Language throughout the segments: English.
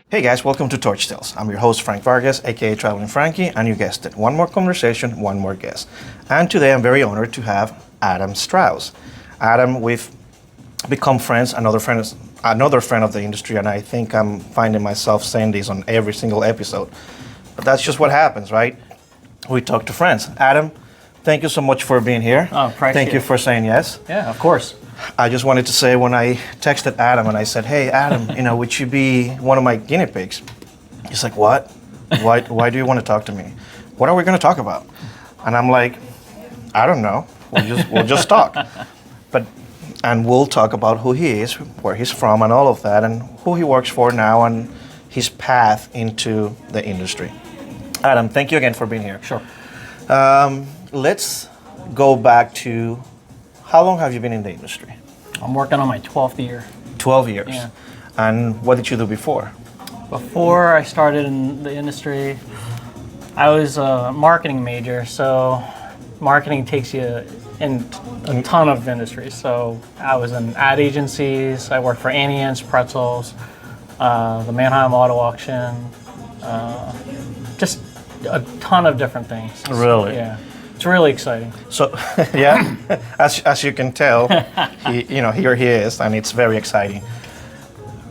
Hey guys, welcome to Torch Tales. I'm your host Frank Vargas, aka Traveling Frankie, and you guessed it, one more conversation, one more guest. And today I'm very honored to have Adam Strouse. Adam, we've become friends, another friend of the industry, and I think I'm finding myself saying this on every single episode. But that's just what happens, right? We talk to friends. Adam, thank you so much for being here. Oh, thank you for saying yes. Yeah, of course. I just wanted to say when I texted Adam and I said, hey, Adam, would you be one of my guinea pigs? He's like, what? Why do you want to talk to me? What are we going to talk about? And I'm like, I don't know. We'll just talk. And we'll talk about who he is, where he's from and all of that, and who he works for now and his path into the industry. Adam, thank you again for being here. Sure. Let's go back to, how long have you been in the industry? I'm working on my 12th year. 12 years. Yeah. And what did you do before? Before I started in the industry, I was a marketing major, so marketing takes you in a ton of industries. So I was in ad agencies, I worked for Annie Ann's Pretzels, the Mannheim Auto Auction, just a ton of different things. Really? Yeah. It's really exciting. So, yeah, as you can tell, here he is, and it's very exciting.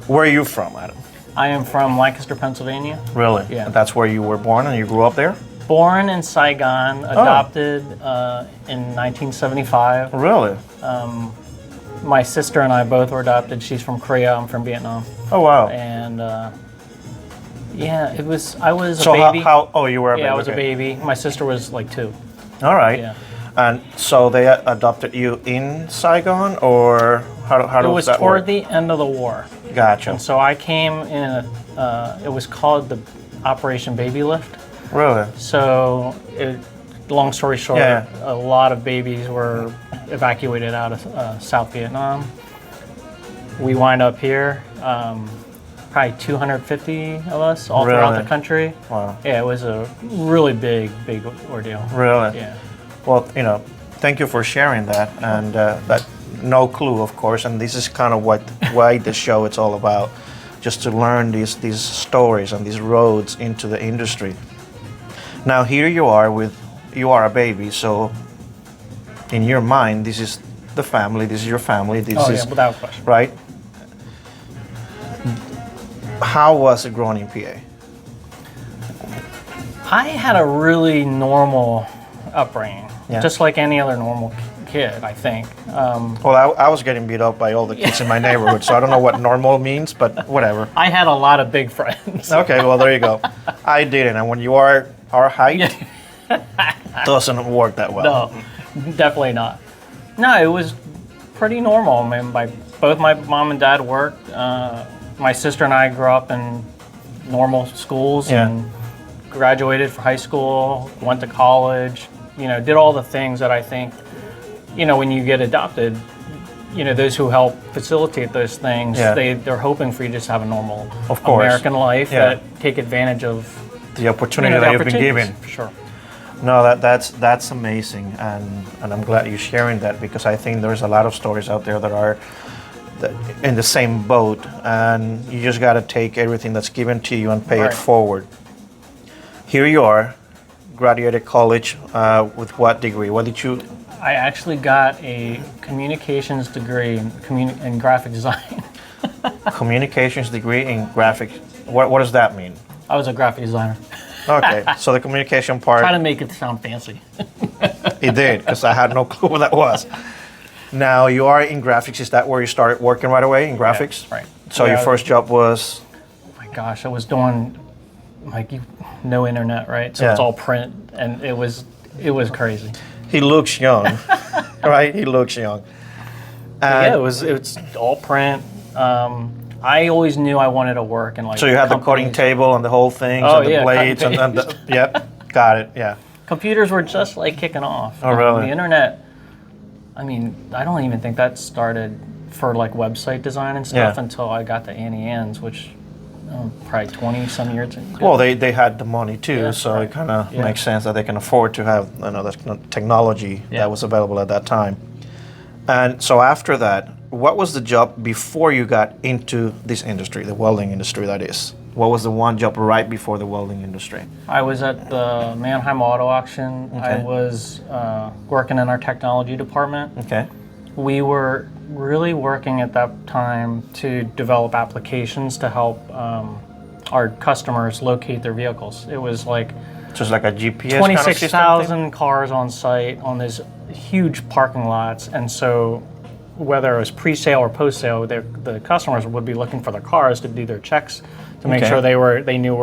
Where are you from, Adam? I am from Lancaster, Pennsylvania. Really? Yeah. That's where you were born and you grew up there? Born in Saigon, adopted in 1975. Really? My sister and I both were adopted. She's from Korea, I'm from Vietnam. Oh, wow. And I was so a baby. You were a baby. Yeah, I was okay. a baby. My sister was like 2. All right. Yeah. And so they adopted you in Saigon, or how It was does that toward work? the end of the war. Gotcha. And so I came in it was called the Operation Baby Lift. Really? So, long story short, Yeah. a lot of babies were evacuated out of South Vietnam. We wind up here, probably 250 of us all throughout Really? the country. Wow. Yeah, it was a really big ordeal. Really? Yeah. Well, thank you for sharing that, and that no clue, of course, and this is kind of why the show it's all about, just to learn these stories and these roads into the industry. Now here you are a baby, so in your mind, this is the family, this is your family, this is without question. right. How was it growing in PA? I had a really normal upbringing, just like any other normal kid, I think. Well, I was getting beat up by all the kids in my neighborhood, so I don't know what normal means, but whatever. I had a lot of big friends. Okay, well, there you go. I didn't, and when you are our height, doesn't work that well. No, definitely not. No, it was pretty normal. I mean, both my mom and dad worked. My sister and I grew up in normal schools and graduated from high school, went to college, did all the things that I think, when you get adopted, those who help facilitate those things, they're hoping for you just to have a normal American life that take advantage of the opportunity that you've been given. For sure. No, that's amazing, and I'm glad you're sharing that, because I think there's a lot of stories out there that are in the same boat, and you just got to take everything that's given to you and pay it forward. Here you are, graduated college with what degree? What did you? I actually got a communications degree in graphic design. Communications degree in graphic. What does that mean? I was a graphic designer. Okay, so the communication part. Try to make it sound fancy. It did, because I had no clue what that was. Now you are in graphics. Is that where you started working right away in graphics? Yeah, right. So your first job was? Oh my gosh, I was doing no internet, right? So it's all print, and it was crazy. He looks young, right? He looks young. It's all print. I always knew I wanted to work in So you had the cutting table and the whole thing, and the blades, and yep, got it, yeah. Computers were just like kicking off. Oh, really? The internet. I mean, I don't even think that started for like website design and stuff until I got to Annie Ann's, which probably 20 some years ago. Well, they had the money too, so it kind of makes sense that they can afford to have the technology that was available at that time. And so after that, what was the job before you got into this industry, the welding industry, that is? What was the one job right before the welding industry? I was at the Mannheim Auto Auction. I Okay. was working in our technology department. Okay. We were really working at that time to develop applications to help our customers locate their vehicles. It was like Just like a GPS kind of system thing? 26,000 cars on site on these huge parking lots, and so whether it was pre-sale or post-sale, the customers would be looking for their cars to do their checks to make Okay. sure they knew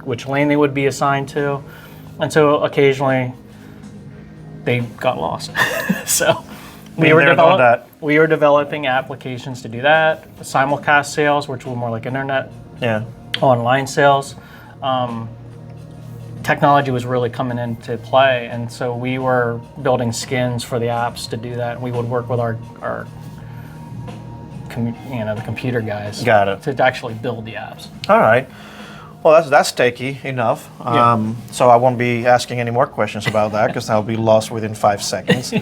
which lane they would be assigned to, and so occasionally they got lost. So Been there, done that. we were developing applications to do that, simulcast sales, which were more like internet Yeah. online sales. Technology was really coming into play, and so we were building skins for the apps to do that. We would work with our the computer guys. Got it. To actually build the apps. All right. Well, that's takey enough. So I won't be asking any more questions about that because I'll be lost within 5 seconds.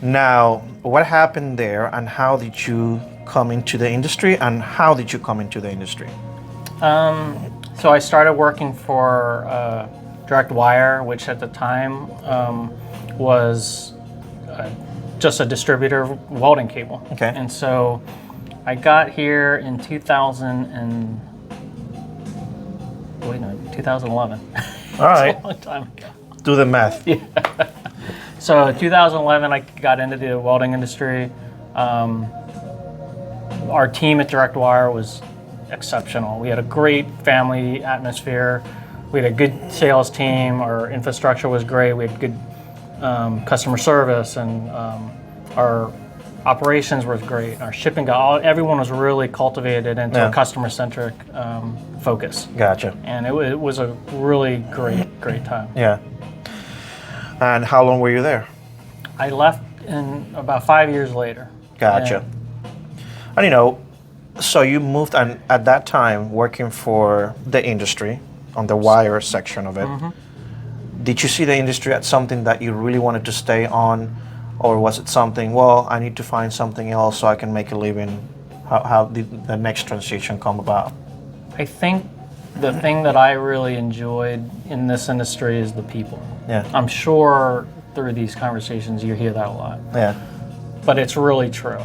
Now, what happened there, and how did you come into the industry, and how did you come into the industry? So I started working for Direct Wire, which at the time was just a distributor of welding cable. Okay. And so I got here in 2011. All right. It's a long time ago. Do the math. So 2011, I got into the welding industry. Our team at Direct Wire was exceptional. We had a great family atmosphere. We had a good sales team. Our infrastructure was great. We had good customer service, and our operations was great. Our shipping, everyone was really cultivated into a customer-centric focus. Gotcha. And it was a really great time. Yeah. And how long were you there? I left in about 5 years later. Gotcha. And so you moved, and at that time, working for the industry on the wire section of it, did you see the industry as something that you really wanted to stay on, or was it something, well, I need to find something else so I can make a living? How did the next transition come about? I think the thing that I really enjoyed in this industry is the people. Yeah. I'm sure through these conversations you hear that a lot, Yeah. but it's really true.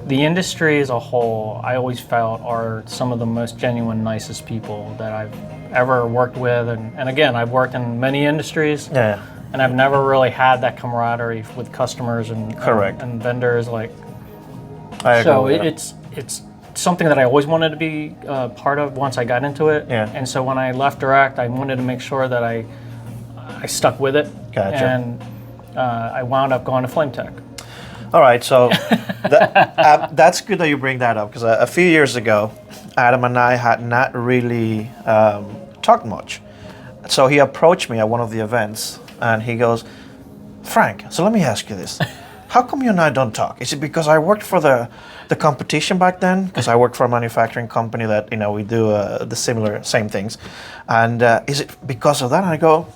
The industry as a whole, I always felt, are some of the most genuine, nicest people that I've ever worked with. And again, I've worked in many industries, Yeah. and I've never really had that camaraderie with customers and Correct. and vendors. Like, I agree so with that. it's something that I always wanted to be part of once I got into it. Yeah. And so when I left Direct, I wanted to make sure that I stuck with it. Gotcha. And I wound up going to Flame Tech. All right, so that's good that you bring that up, because a few years ago, Adam and I had not really talked much. So he approached me at one of the events, and he goes, Frank, so let me ask you this. How come you and I don't talk? Is it because I worked for the competition back then? Because I worked for a manufacturing company that, we do the same things. And is it because of that? And I go,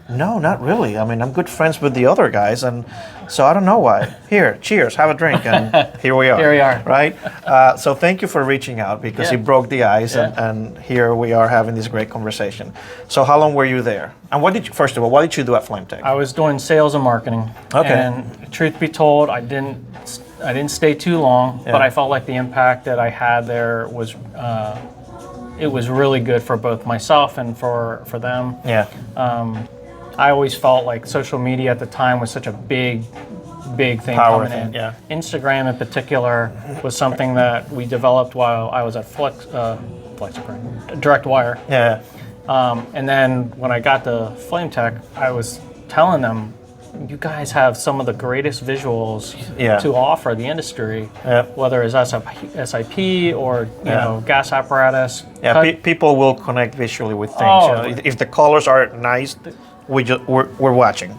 no, not really. I mean, I'm good friends with the other guys, and so I don't know why. Here, cheers, have a drink, and here we are. Here we are. Right? So thank you for reaching out, because it broke the ice, and here we are having this great conversation. So how long were you there? And first of all, what did you do at FlameTech? I was doing sales and marketing. Okay. And truth be told, I didn't stay too long, but I felt like the impact that I had there was it was really good for both myself and for them. Yeah. I always felt like social media at the time was such a big thing Power coming thing, in. yeah. Instagram in particular was something that we developed while I was at Direct Wire. Yeah. And then when I got to Flame Tech, I was telling them, you guys have some of the greatest visuals to offer the industry, whether it's SIP or gas apparatus. Yeah, people will connect visually with things. Oh. If the colors are nice, we're watching.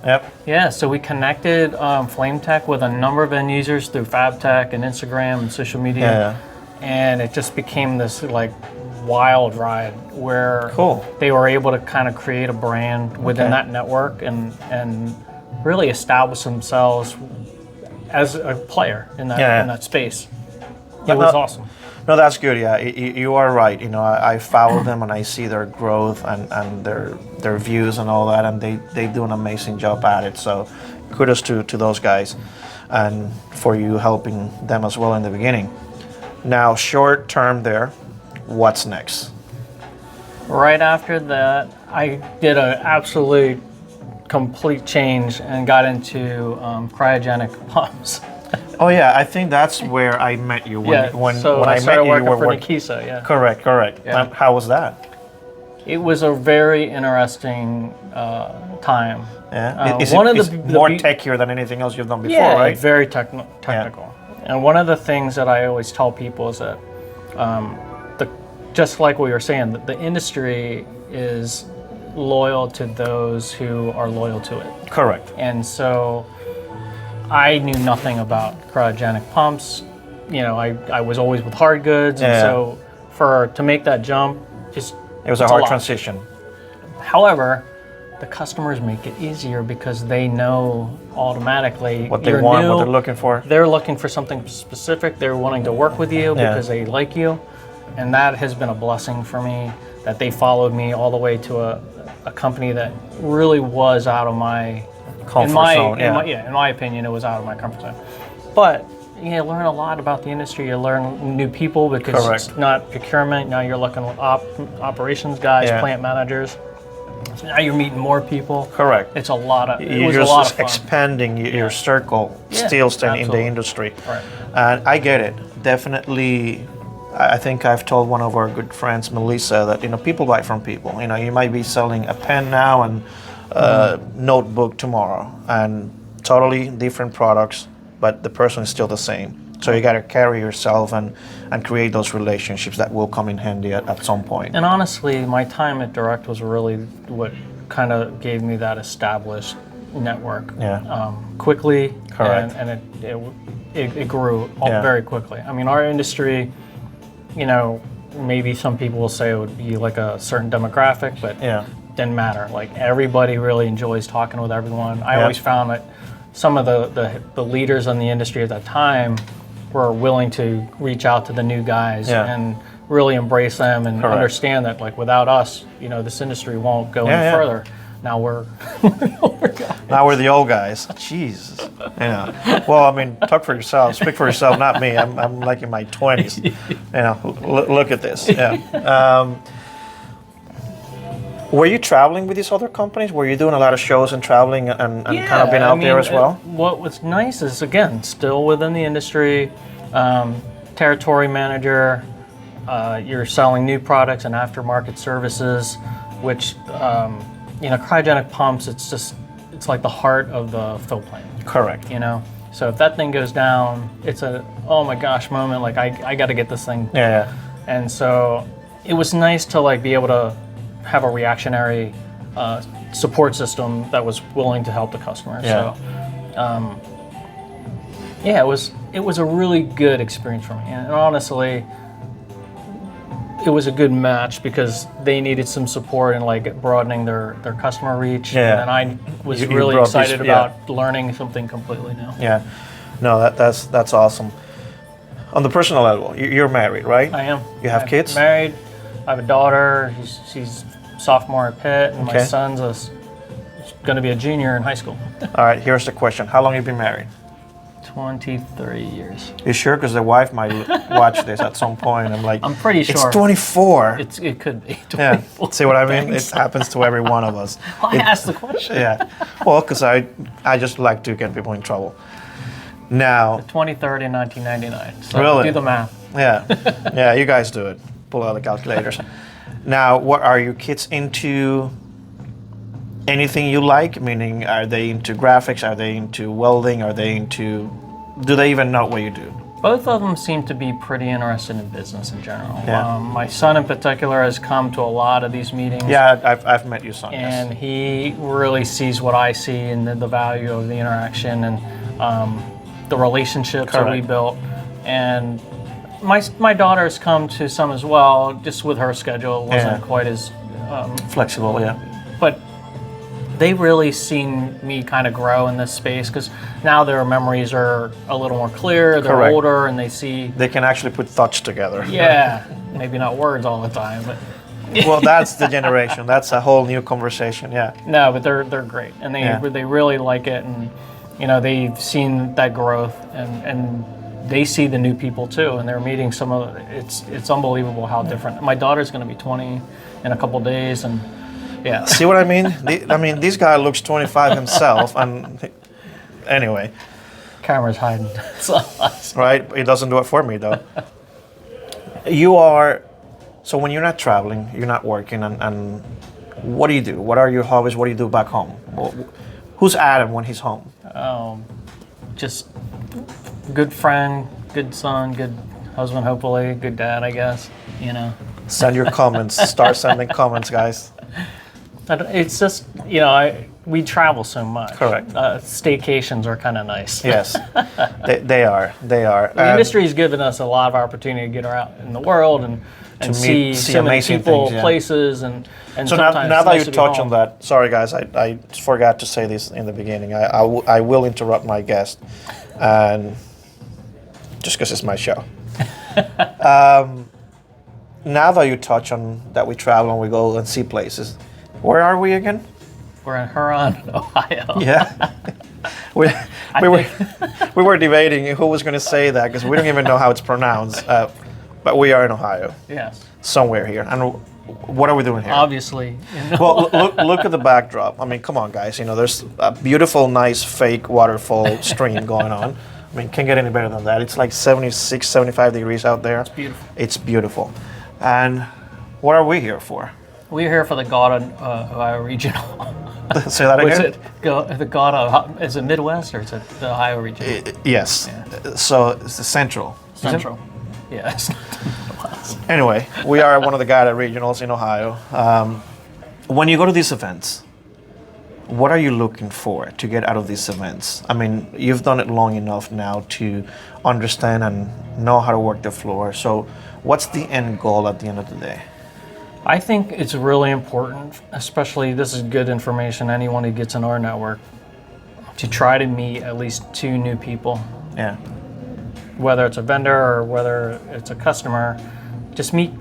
Yep. Yeah, so we connected Flame Tech with a number of end users through FabTech and Instagram and social media. Yeah. And it just became this wild ride where they were able to kind of create a brand within that network and really establish themselves as a player in that space. It was awesome. No, that's good. Yeah, you are right. You know, I follow them and I see their growth and their views and all that, and they do an amazing job at it. So, kudos to those guys, and for you helping them as well in the beginning. Now, short term there, what's next? Right after that, I did an absolute complete change and got into cryogenic pumps. Oh yeah, I think that's where I met you. When I met started you, working were for working. Nikisa. Yeah, Correct. Yeah. How was that? it was a very interesting time. Yeah, it's the more techier than anything else you've done before, yeah, right? very technical. And one of the things that I always tell people is that, just like what you were saying, the industry is loyal to those who are loyal to it. Correct. And so I knew nothing about cryogenic pumps. You know, I was always with hard goods, and so to make that jump, It was a hard transition. However, the customers make it easier because they know automatically What they want, what they're looking for. They're looking for something specific. They're wanting to work with you because they like you, and that has been a blessing for me. That they followed me all the way to a company that really was out of my comfort zone. In my opinion, it was out of my comfort zone. But you learn a lot about the industry. You learn new people because it's not procurement. Now you're looking at operations guys, plant managers. So now you're meeting more people. Correct. It's a lot of. You're just expanding your circle, still staying in the industry. Right. And I get it. Definitely. I think I've told one of our good friends, Melissa, that people buy from people. You might be selling a pen now and a notebook tomorrow, and totally different products, but the person is still the same. So you got to carry yourself and create those relationships that will come in handy at some point. And honestly, my time at Direct was really what kind of gave me that established network. Quickly. Correct. And it grew very quickly. I mean, our industry, maybe some people will say it would be like a certain demographic, but didn't matter. Like everybody really enjoys talking with everyone. I always found that some of the leaders in the industry at that time were willing to reach out to the new guys and really embrace them and understand that like without us, this industry won't go any further. Now we're now we're the old guys. Jesus. Well, I mean, talk for yourself. Speak for yourself, not me. I'm like in my 20s. Look at this. Were you traveling with these other companies? Were you doing a lot of shows and traveling and kind of being out there as well? What was nice is, again, still within the industry, territory manager, you're selling new products and aftermarket services, which, cryogenic pumps, it's like the heart of the fill plant. Correct. So if that thing goes down, it's a, oh my gosh moment, like I got to get this thing. And so it was nice to like be able to have a reactionary support system that was willing to help the customer. So, it was a really good experience for me. And honestly, it was a good match because they needed some support in like broadening their customer reach. And I was really excited about learning something completely new. No, that's awesome. On the personal level, you're married, right? I am. You have kids? Married. I have a daughter. She's sophomore at Pitt, and my son's going to be a junior in high school. All right, here's the question. How long have you been married? 23 years. You sure? Because the wife might watch this at some point. I'm pretty sure. It's 24. It could be 24. Yeah. See what I mean? It happens to every one of us. I asked the question. Well, because I just like to get people in trouble. Now. 23rd in 1999. So really? Do the math. Yeah, you guys do it. Pull out the calculators. Now, what are your kids into? Anything you like? Meaning, are they into graphics? Are they into welding? Do they even know what you do? Both of them seem to be pretty interested in business in general. My son in particular has come to a lot of these meetings. Yeah, I've met your son. And he really sees what I see and the value of the interaction and the relationships that we built. And my daughter's come to some as well, just with her schedule. It wasn't quite as flexible, But they really seen me kind of grow in this space because now their memories are a little more clear. They're Correct. older and they see. They can actually put thoughts together. Yeah, maybe not words all the time, but Well, that's the generation. That's a whole new conversation. Yeah. no, but they're great and Yeah. they really like it, and they've seen that growth, and they see the new people too, and they're meeting some of it's unbelievable how different. My daughter's going to be 20 in a couple days, and yeah. See what I mean? This guy looks 25 himself, and anyway, Camera's hiding. right? It doesn't do it for me though. So when you're not traveling, you're not working, and what do you do? What are your hobbies? What do you do back home? Who's Adam when he's home? Just good friend, good son, good husband, hopefully, good dad, I guess. Send your comments. Start sending comments, guys. It's just we travel so much. Correct. Staycations are kind of nice. Yes, they are. They are. The industry has given us a lot of opportunity to get out in the world and see so many amazing people, things, yeah. places, and So sometimes now it's that nice you to be touch home. on that, sorry guys, I forgot to say this in the beginning. I will interrupt my guest, and just because it's my show. Now that you touch on that, we travel and we go and see places. Where are we again? We're in Huron, Ohio. Yeah. we were debating who was going to say that because we don't even know how it's pronounced. But we are in Ohio, Yes. somewhere here. And what are we doing here? Obviously. Well, look at the backdrop. I mean, come on, guys. There's a beautiful, nice, fake waterfall stream going on. I mean, can't get any better than that. It's like 76, 75 degrees out there. It's beautiful. It's beautiful. And what are we here for? We're here for the Gouda, Ohio Regional. Say that Was again? it the Gouda? Is it Midwest or is it the Ohio Regional? Yes. So it's the central. Is it? Central. Yes. Anyway, we are one of the Gouda regionals in Ohio. When you go to these events, what are you looking for to get out of these events? I mean, you've done it long enough now to understand and know how to work the floor. So what's the end goal at the end of the day? I think it's really important, especially this is good information, anyone who gets in our network, to try to meet at least 2 new people. Yeah. Whether it's a vendor or whether it's a customer, just meet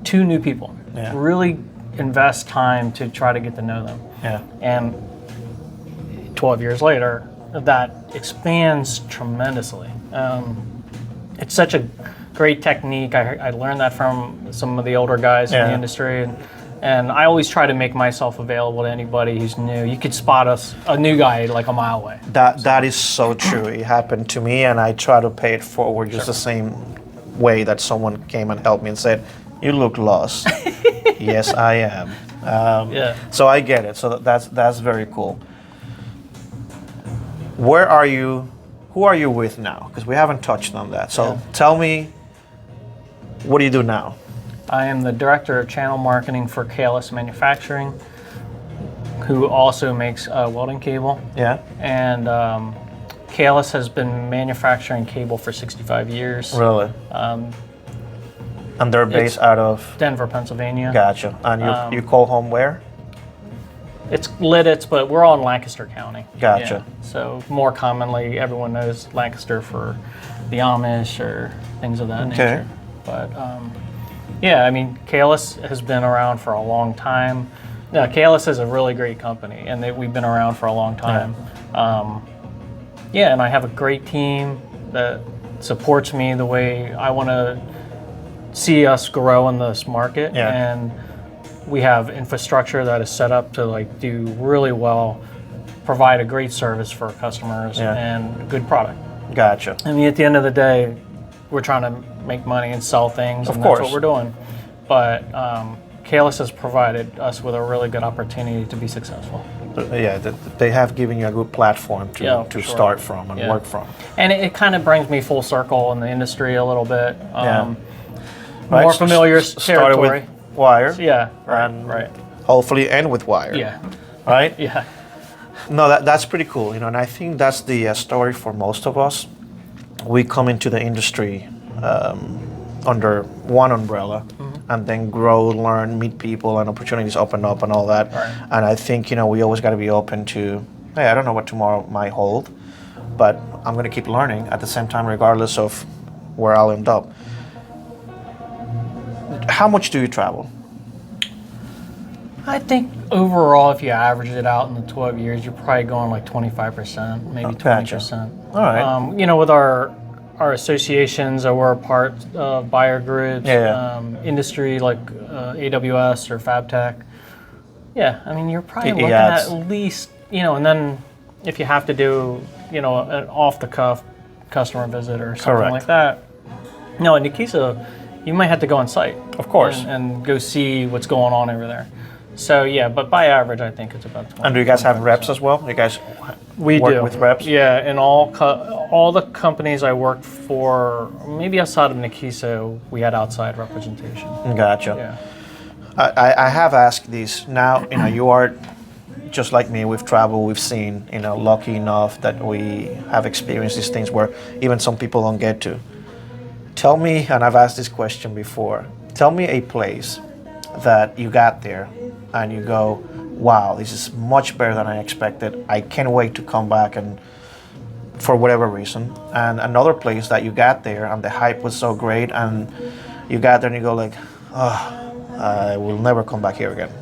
2 new people. Yeah. Really invest time to try to get to know them. Yeah. And 12 years later, that expands tremendously. It's such a great technique. I learned that from some of the older guys in the industry. And I always try to make myself available to anybody who's new. You could spot a new guy like a mile away. That is so true. It happened to me, and I try to pay it forward just the same way that someone came and helped me and said, "You look lost." Yes, I am. Yeah. So I get it. So that's very cool. Where are you? Who are you with now? Because we haven't touched on that. So tell me, what do you do now? I am the director of channel marketing for KLS Manufacturing, who also makes welding cable. Yeah. And KLS has been manufacturing cable for 65 years. Really? And they're based out of Denver, Pennsylvania. Gotcha. And you call home where? It's Lidditz, but we're all in Lancaster County. Gotcha. Yeah. So more commonly, everyone knows Lancaster for the Amish or things of that nature. But yeah, I mean, KLS has been around for a long time. No, KLS is a really great company, and we've been around for a long time. Yeah, and I have a great team that supports me the way I want to see us grow in this market. Yeah. And we have infrastructure that is set up to do really well, provide a great service for our customers and a good product. Gotcha. I mean, at the end of the day, we're trying to make money and sell things, Of and course. that's what we're doing. But KLS has provided us with a really good opportunity to be successful. Yeah, they have given you a good platform to sure. start from and work from. And it kind of brings me full circle in the industry a little bit. Right, More familiar started territory. with wire. Yeah, and right. hopefully end with wire. Yeah, Right? yeah. No, that's pretty cool. And I think that's the story for most of us. We come into the industry under one umbrella, and then grow, learn, meet people, and opportunities open up and all that. Right. And I think, we always got to be open to, hey, I don't know what tomorrow might hold, but I'm going to keep learning at the same time, regardless of where I'll end up. How much do you travel? I think overall, if you average it out in the 12 years, you're probably going like 25%, maybe 20%. All right. With our associations, or we're a part of buyer groups, Yeah. industry like AWS or FabTech. Yeah, I mean, you're probably looking adds. at least, and then if you have to do, an off-the-cuff customer visit or something Correct. like that. No, in Nikisa, you might have to go on site. Of course. And go see what's going on over there. So, yeah, but by average, I think it's about 20. And do you guys have reps as well? You guys work with reps? Yeah, and all the companies I worked for, maybe outside of Nikisa, we had outside representation. Gotcha. Yeah. I have asked these. Now, you are just like me. We've traveled, we've seen, lucky enough that we have experienced these things where even some people don't get to. Tell me, and I've asked this question before, tell me a place that you got there and you go, wow, this is much better than I expected. I can't wait to come back, and for whatever reason. And another place that you got there and the hype was so great, and you got there and you go like, oh, I will never come back here again.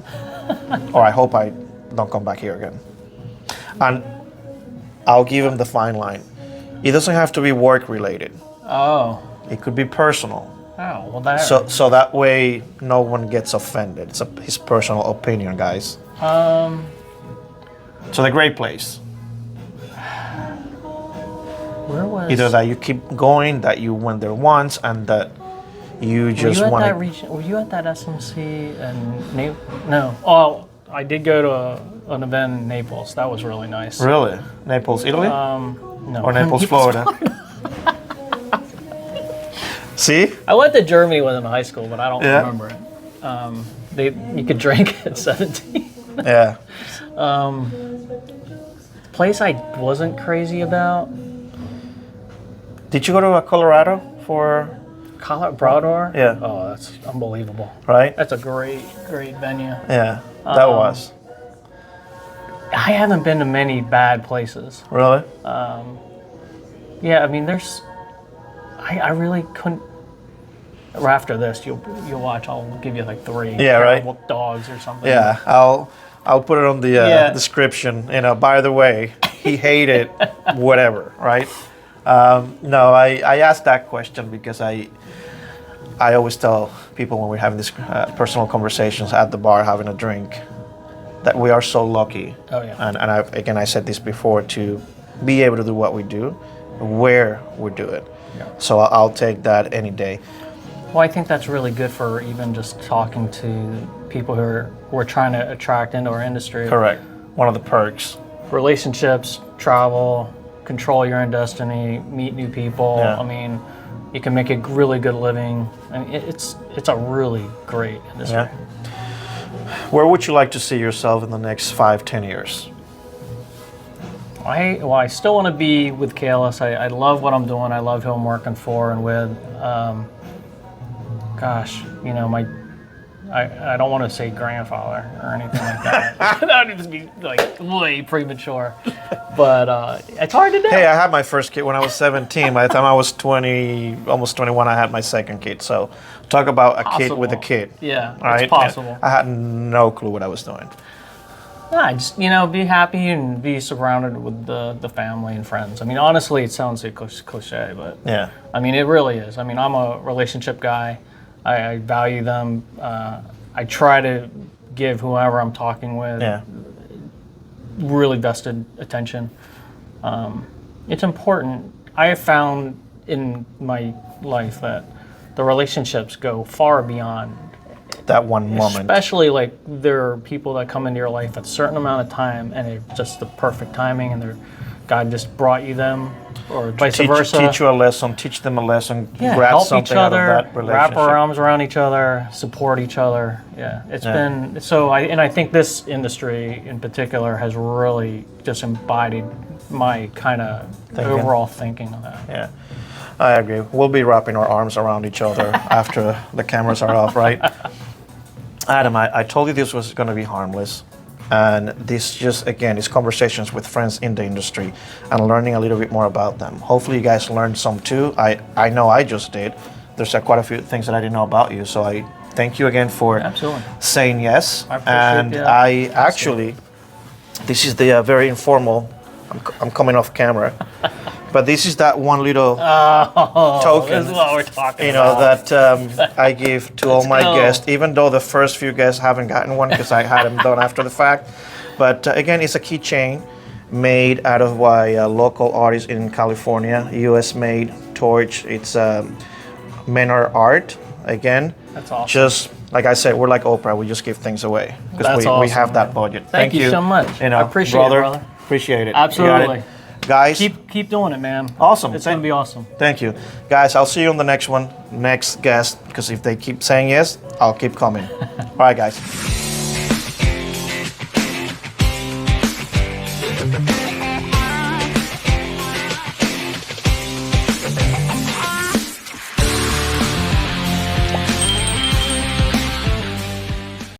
Or I hope I don't come back here again. And I'll give him the fine line. It doesn't have to be work related. Oh. It could be personal. Oh, well, that. So that way no one gets offended. It's his personal opinion, guys. So the great place. Where was? Either that you keep going, that you went there once, and that you just want to. Were you at that SMC and No. Oh, I did go to an event in Naples. That was really nice. Really? Naples, Italy? No. Or Naples, Florida? See? I went to Germany when I was in high school, but I don't Yeah. remember it. You could drink at 17. Yeah. Place I wasn't crazy about. Did you go to Colorado for? Colorado? Yeah. Oh, that's unbelievable. Right? That's a great venue. Yeah, that was. I haven't been to many bad places. Really? Yeah, I mean, I really couldn't. Or after this, you'll watch. I'll give you like 3. Yeah, right. terrible dogs or something. Yeah, I'll put it on the Yeah. description. By the way, he hated whatever, right? No, I asked that question because I always tell people when we're having these personal conversations at the bar, having a drink, that we are so lucky. Oh, yeah. And I said this before, to be able to do what we do, where we do it. Yeah. So I'll take that any day. Well, I think that's really good for even just talking to people who are trying to attract into our industry. Correct. One of the perks. Relationships, travel, control your own destiny, meet new people. Yeah. I mean, you can make a really good living. I mean, it's a really great industry. Yeah. Where would you like to see yourself in the next 5-10 years? I still want to be with Kalis. I love what I'm doing. I love who I'm working for and with. I don't want to say grandfather or anything like that. That would just be like way premature. But it's hard to do. Hey, I had my first kid when I was 17. By the time I was 20, almost 21, I had my second kid. So talk about a kid with a kid. Yeah, Right? it's possible. I had no clue what I was doing. Yeah, just be happy and be surrounded with the family and friends. I mean, honestly, it sounds like cliche, but Yeah. I mean, it really is. I mean, I'm a relationship guy. I value them. I try to give whoever I'm talking with Yeah. really vested attention. It's important. I have found in my life that the relationships go far beyond. That one moment. Especially like there are people that come into your life at a certain amount of time and it's just the perfect timing and God just brought you them or vice versa. Teach you a lesson, teach them a lesson, Yeah, grab help something each other, out of that wrap relationship. our arms around each other, support each other. Yeah, it's been so. I think this industry in particular has really just embodied my kind of overall thinking of that. Yeah. I agree. We'll be wrapping our arms around each other after the cameras are off, right? Adam, I told you this was going to be harmless. And this just, again, is conversations with friends in the industry and learning a little bit more about them. Hopefully you guys learned some too. I know I just did. There's quite a few things that I didn't know about you. So I thank you again for Absolutely. saying yes. I appreciate and the I actually, this is the very informal, I'm coming off camera, but this is that one little token, This is what we're talking that about. I give to all my go. guests, even though the first few guests haven't gotten one because I had them done after the fact. But again, it's a keychain made out of by a local artist in California, US made torch. It's Menor Art. Again, That's awesome. just like I said, we're like Oprah. We just give things away because That's we awesome, have that man. budget. Thank you so much. You know, I appreciate it, brother. Appreciate it. You got Absolutely. it. Guys, Keep doing it, man. awesome. It's gonna be awesome. Thank you. Guys, I'll see you on the next one, next guest, because if they keep saying yes, I'll keep coming. All right, guys.